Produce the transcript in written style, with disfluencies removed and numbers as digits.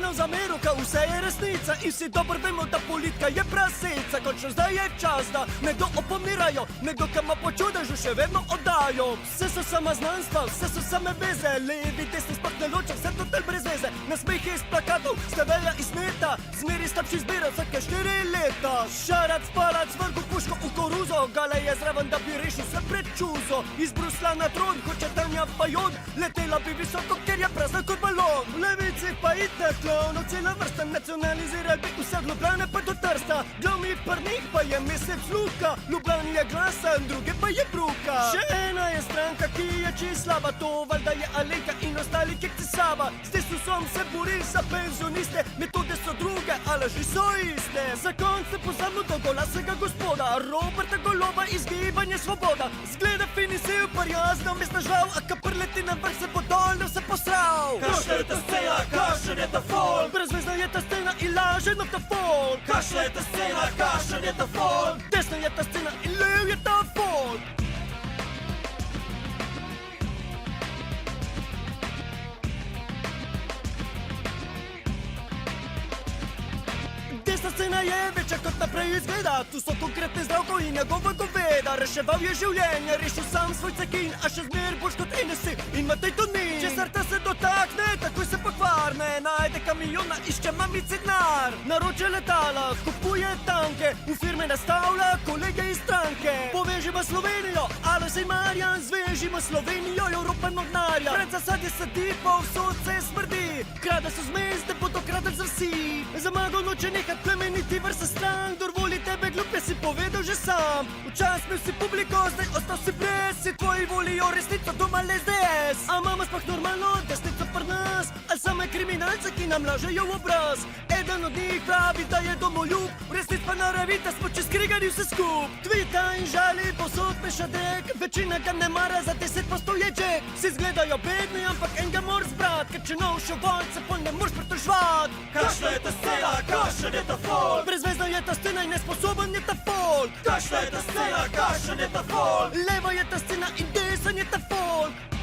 nam zameru, ka vse je resnica in si dobro vemo, da politika je prasica. Končno zdaj je čas, da nekdo opomirajo, nekdo, ki ima počudežu, še vedno oddajo. Vse so sama znanstva, vse so same veze, levi, desni, sploh ne loča, vse total brez veze. Nasmehi iz plakatov, stevelja iz neta, zmeri slabši zbira vsake 4 leta. Šarac, palac, vrgu puško v koruzo, gale je zraven, da bi rešil vse pred čuzo. Iz Brusla na tron, hoče Tanja Fajon, letela bi visoko, ker je prazna kot balon. V levici pa ide klonov, cela vrsta, nacionalizirali bi vse od Ljubljane pa do Trsta. Glavni prnih pa je mesec Luka, Ljubljani je glasen, druge pa je bruka. Še ena je stranka, ki je čisto slaba, to valjda je Alenka in ostali kekci Sava. Z Desusom se bori za penzioniste, metode so druge, a laži so iste. Za konc ne pozabimo dolgolasega gospoda Roberta Goloba iz Gibanja Svoboda. Zgleda finisil, prijazno mestna žal, a ka prleti na vrh se bo dolno vse posral. Kakšna je ta scena, kakšen je ta folk? Brezvezna je ta scena in lažen ta folk. Kakšna je ta scena, kakšen je ta folk? Desna je ta scena in lev je ta folk. Desna scena je večja kot naprej izgleda, tu so konkretne zdravko in njegova goveda. Reševal je življenje, rešil sam svoj cekin, a še zmer boljš kot NSI in Matej Tonin. Če srca se dotakne, takoj se pokvarne, najde kamiona, išče mamici denar. Naroče letala, kupuje tanke, v firme nastavlja kolege iz stranke. Povežimo Slovenijo, Aleš in Marjan, zvežimo Slovenijo, Evropa nognarja. Pred zasadje sedi, povsod se smrdi, krade so zmezde, bodo kradec za vsi. Zamago noče nehat plemeniti vrsta stran, kdor voli tebe glupe si povedal že sam. Včas imel si publiko, zdaj ostal si brez, si tvoji volijo resnico doma le SDS. A imamo sploh normalno desnico pri nas, ali same kriminalce, ki nam lažejo v obraz. Eden od njih pravi, da je domoljub, v resnici pa naravi, da smo čez krigani vse skup. Tvita in žali, posod meša dek, večina ga ne mara, za 10% je Jack. Vsi zgledajo bedni, ampak en ga mora zbrat, ker če nov še volce, pol ne moreš pritožvat. Kakšna je ta scena, kakšen je ta folk? Brezvezna je ta scena in nesposoben je ta folk. Kakšna je ta scena, kakšen je ta folk? Leva je ta scena in desen je ta folk.